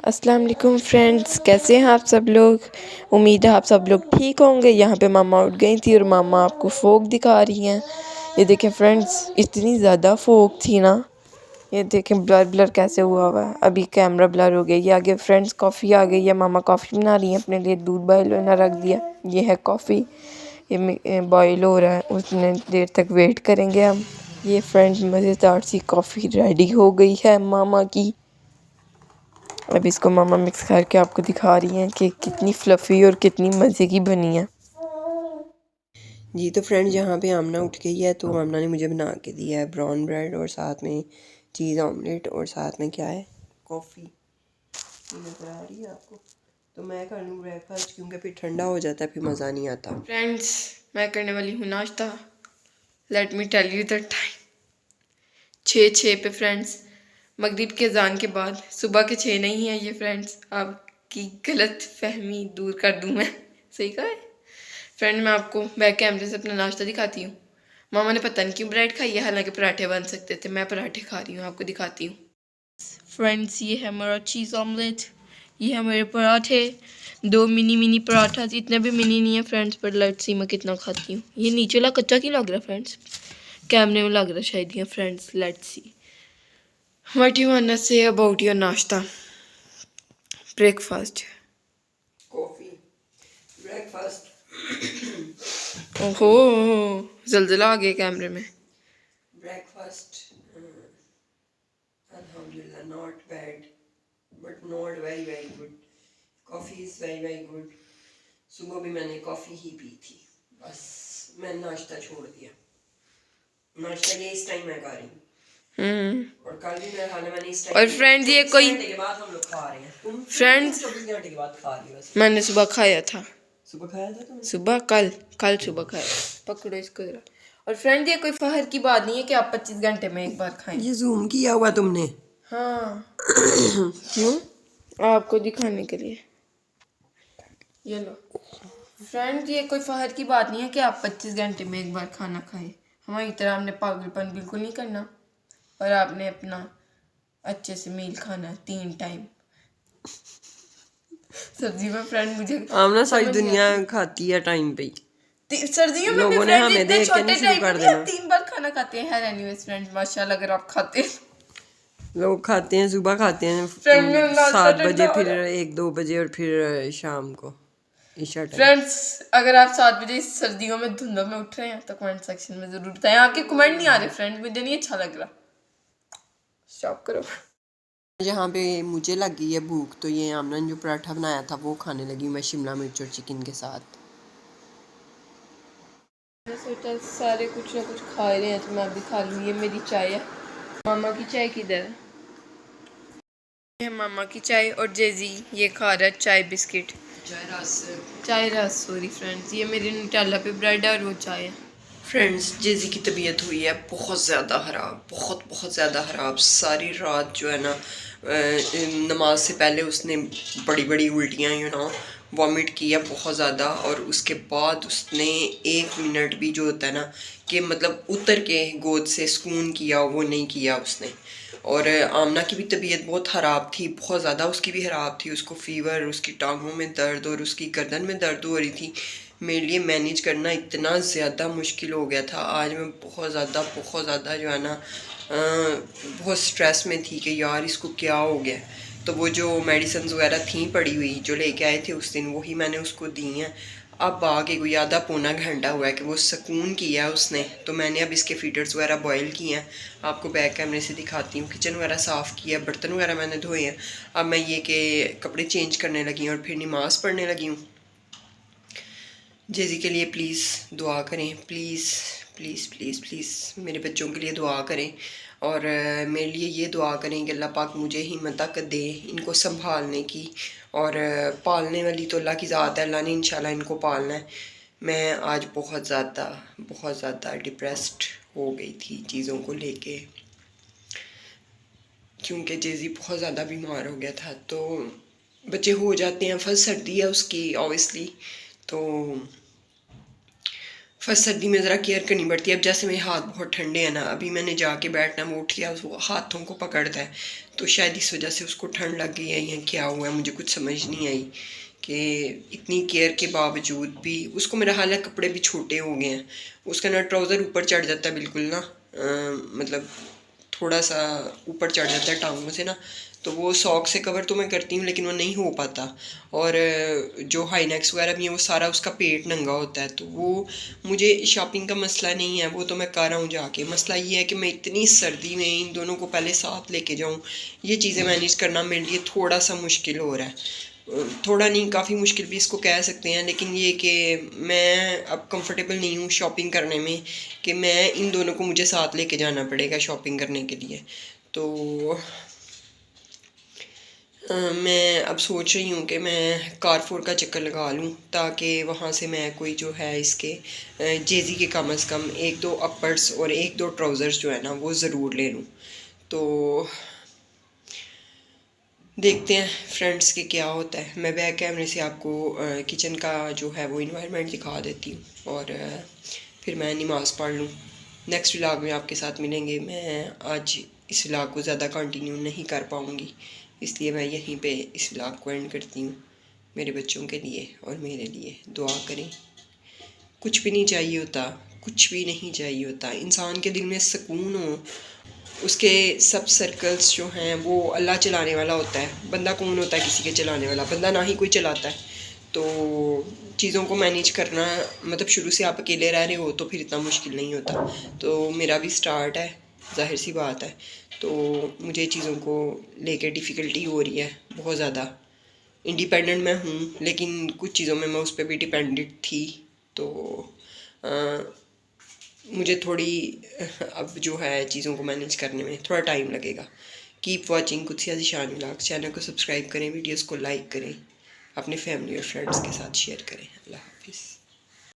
अस्सलाम वालेकुम फ्रेंड्स, कैसे हैं आप सब लोग। उम्मीद है आप सब लोग ठीक होंगे। यहाँ पे मामा उठ गई थी और मामा आपको फोक दिखा रही हैं। ये देखें फ्रेंड्स, इतनी ज़्यादा फोक थी ना। ये देखें ब्लर ब्लर कैसे हुआ है। अभी कैमरा ब्लर हो गया। ये आगे फ्रेंड्स कॉफ़ी आ गई है। मामा कॉफ़ी बना रही हैं अपने लिए। दूध बॉयल होना रख दिया। ये है कॉफ़ी, ये बॉयल हो रहा है। उतने देर तक वेट करेंगे हम। ये फ्रेंड्स मज़ेदार सी कॉफ़ी रेडी हो गई है मामा की। अब इसको मामा मिक्स करके आपको दिखा रही हैं कि कितनी फ्लफ़ी और कितनी मज़े की बनी है। जी तो फ्रेंड्स, यहाँ पे आमना उठ गई है तो आमना ने मुझे बना के दिया है ब्राउन ब्रेड और साथ में चीज़ ऑमलेट और साथ में क्या है, कॉफ़ी। नज़र आ रही है आपको। तो मैं कर लूँ ब्रेकफास्ट क्योंकि फिर ठंडा हो जाता है, फिर मज़ा नहीं आता। फ्रेंड्स, मैं करने वाली हूँ नाश्ता। Let me tell you the time, 6 पे फ्रेंड्स। मगरिब के अजान के बाद, सुबह के 6 नहीं है ये फ्रेंड्स। आपकी गलत फहमी दूर कर दूँ मैं। सही कहा है फ्रेंड। मैं आपको बैक कैमरे से अपना नाश्ता दिखाती हूँ। मामा ने पता नहीं क्यों ब्रेड खाई है, हालांकि पराठे बन सकते थे। मैं पराठे खा रही हूँ, आपको दिखाती हूँ फ्रेंड्स। ये है हमारा चीज़ ऑमलेट, ये है मेरे पराठे। 2 मिनी मिनी पराठा, इतने भी मिनी नहीं है फ्रेंड्स, पर लेट्स सी मैं कितना खाती हूँ। ये नीचे वाला कच्चा क्यों लग रहा है फ्रेंड्स, कैमरे में लग रहा है शायद ये friends. Let's see what you want to say about your nashta breakfast. Coffee breakfast. ओहो, जल्जला आ गया कैमरे में। ब्रेकफास्ट अल्हम्दुलिल्लाह not bad but not very very good. Coffee is very very good. सुबह भी मैंने कॉफ़ी ही पी थी, बस मैंने नाश्ता छोड़ दिया। नाश्ता ये इस टाइम मैं खा रही हूँ और कल भी मेरा खाना मैंने इस टाइम। और फ्रेंड्स ये कोई घंटे के बाद हम लोग खा रहे हैं। तुम फ्रेंड्स 24 घंटे के बाद खा रही हो। वैसे मैंने सुबह खाया था। सुबह खाया था तुमने? सुबह कल कल सुबह खाया। पकड़ो इसको जरा। और फ्रेंड ये कोई फहर की बात नहीं है कि आप 25 घंटे में एक बार खाएं। ये जूम किया हुआ तुमने? हाँ। क्यों? आपको दिखाने के लिए। ये लो फ्रेंड, ये कोई फहर की बात नहीं है कि आप 25 घंटे में एक बार खाना खाएं। हमारी तरह आपने पागलपन बिल्कुल नहीं करना। और आपने अपना अच्छे से मील खाना 3 टाइम। सर्दी में फ्रेंड मुझे आमना सारी समझ नहीं दुनिया आती। खाती है टाइम पे ही। सर्दियों में भी लोगों ने फ्रेंड हमें इतने देख के नहीं छोटे शुरू टाइम कर में देना। 3 बार खाना खाते हैं। एनीवेज फ्रेंड, माशाल्लाह अगर आप खाते हैं। लोग खाते हैं, सुबह खाते हैं फ्रेंड मेरा नाश्ता 7 बजे, ठंडा हो फिर रहा है। 1-2 बजे और फिर शाम को ईशा टाइम। फ्रेंड्स, अगर आप 7 बजे इस सर्दियों में धुंधों में उठ रहे हैं तो कमेंट सेक्शन में जरूर बताएं। आपके कमेंट नहीं आ रहे फ्रेंड, मुझे नहीं अच्छा लग रहा। स्टॉप करो। जहाँ पे मुझे लगी है भूख, तो ये आमना ने जो पराठा बनाया था वो खाने लगी मैं शिमला मिर्च और चिकन के साथ। मैं सोचा सारे कुछ ना कुछ खा रहे हैं तो मैं भी खा लूँ। ये मेरी चाय है। मामा की चाय किधर है? ये है मामा की चाय और जेजी ये खा रहा है चाय बिस्किट। चाय रस सॉरी फ्रेंड्स। ये मेरी न्यूटेला पे ब्रेड है और वो चाय है। फ्रेंड्स, जेजी की तबीयत हुई है बहुत ज़्यादा ख़राब, बहुत बहुत ज़्यादा ख़राब। सारी रात जो है ना, नमाज से पहले उसने बड़ी बड़ी उल्टियाँ वॉमिट किया बहुत ज़्यादा। और उसके बाद उसने 1 मिनट भी जो होता है ना कि मतलब उतर के गोद से सुकून किया, वो नहीं किया उसने। और आमना की भी तबीयत बहुत ख़राब थी, बहुत ज़्यादा उसकी भी ख़राब थी। उसको फ़ीवर, उसकी टांगों में दर्द और उसकी गर्दन में दर्द हो रही थी। मेरे लिए मैनेज करना इतना ज़्यादा मुश्किल हो गया था। आज मैं बहुत ज़्यादा जो है ना बहुत स्ट्रेस में थी कि यार इसको क्या हो गया। तो वो जो मेडिसिन वगैरह थी पड़ी हुई जो लेके आए थे उस दिन, वही मैंने उसको दी हैं। अब आगे कोई आधा पौना घंटा हुआ है कि वो सुकून किया है उसने। तो मैंने अब इसके फीडर्स वगैरह बॉयल किए हैं, आपको बैक कैमरे से दिखाती हूँ। किचन वगैरह साफ़ किया, बर्तन वगैरह मैंने धोए हैं। अब मैं ये कि कपड़े चेंज करने लगी हूँ और फिर नमाज़ पढ़ने लगी हूँ। जेजी के लिए प्लीज़ दुआ करें, प्लीज़ प्लीज़ प्लीज़ प्लीज़ मेरे बच्चों के लिए दुआ करें। और मेरे लिए ये दुआ करें कि अल्लाह पाक मुझे हिम्मत ताकत दे इनको संभालने की। और पालने वाली तो अल्लाह की ज़ात है, अल्लाह ने इंशाल्लाह इनको पालना है। मैं आज बहुत ज़्यादा डिप्रेस्ड हो गई थी चीज़ों को लेके, क्योंकि जेजी बहुत ज़्यादा बीमार हो गया था। तो बच्चे हो जाते हैं, फर्स्ट सर्दी है उसकी ऑब्वियसली। तो फर्स्ट सर्दी में ज़रा केयर करनी पड़ती है। अब जैसे मेरे हाथ बहुत ठंडे हैं ना, अभी मैंने जाके बैठना, वो उठ गया, वो हाथों को पकड़ता है, तो शायद इस वजह से उसको ठंड लग गई है या क्या हुआ है, मुझे कुछ समझ नहीं आई कि इतनी केयर के बावजूद भी उसको, मेरा हाल है कपड़े भी छोटे हो गए हैं, उसका ना ट्राउज़र ऊपर चढ़ जाता है बिल्कुल ना, मतलब थोड़ा सा ऊपर चढ़ जाता है टांगों से ना, तो वो सॉक से कवर तो मैं करती हूँ लेकिन वो नहीं हो पाता। और जो हाई नेक्स वगैरह भी हैं वो सारा उसका पेट नंगा होता है, तो वो मुझे शॉपिंग का मसला नहीं है, वो तो मैं कर रहा हूँ जाके। मसला ये है कि मैं इतनी सर्दी में इन दोनों को पहले साथ लेके जाऊँ, ये चीज़ें मैनेज करना मेरे लिए थोड़ा सा मुश्किल हो रहा है। थोड़ा नहीं, काफ़ी मुश्किल भी इसको कह सकते हैं, लेकिन ये कि मैं अब कंफर्टेबल नहीं हूँ शॉपिंग करने में, कि मैं इन दोनों को मुझे साथ लेके जाना पड़ेगा शॉपिंग करने के लिए। तो मैं अब सोच रही हूँ कि मैं कारफोर का चक्कर लगा लूँ, ताकि वहाँ से मैं कोई जो है इसके जेज़ी के कम से कम 1-2 अपर्स और 1-2 ट्राउज़र्स जो है ना वो ज़रूर ले लूँ। तो देखते हैं फ्रेंड्स कि क्या होता है। मैं बैक कैमरे से आपको किचन का जो है वो इन्वायरमेंट दिखा देती हूँ, और फिर मैं नमाज़ पढ़ लूँ। नेक्स्ट व्लॉग में आपके साथ मिलेंगे। मैं आज इस व्लॉग को ज़्यादा कंटिन्यू नहीं कर पाऊँगी, इसलिए मैं यहीं पे इस व्लॉग को एंड करती हूँ। मेरे बच्चों के लिए और मेरे लिए दुआ करें। कुछ भी नहीं चाहिए होता, कुछ भी नहीं चाहिए होता, इंसान के दिल में सुकून हो, उसके सब सर्कल्स जो हैं वो अल्लाह चलाने वाला होता है। बंदा कौन होता है किसी के चलाने वाला? बंदा ना ही कोई चलाता है। तो चीज़ों को मैनेज करना, मतलब शुरू से आप अकेले रह रहे हो तो फिर इतना मुश्किल नहीं होता। तो मेरा भी स्टार्ट है, ज़ाहिर सी बात है, तो मुझे चीज़ों को लेके डिफ़िकल्टी हो रही है बहुत ज़्यादा। इंडिपेंडेंट मैं हूँ, लेकिन कुछ चीज़ों में मैं उस पर भी डिपेंडेंट थी, तो मुझे थोड़ी अब जो है चीज़ों को मैनेज करने में थोड़ा टाइम लगेगा। Keep watching कुत्सिया Zeeshan vlogs. Channel को सब्सक्राइब करें, वीडियोस को लाइक करें, अपने फैमिली और फ्रेंड्स के साथ शेयर करें। अल्लाह हाफिज़।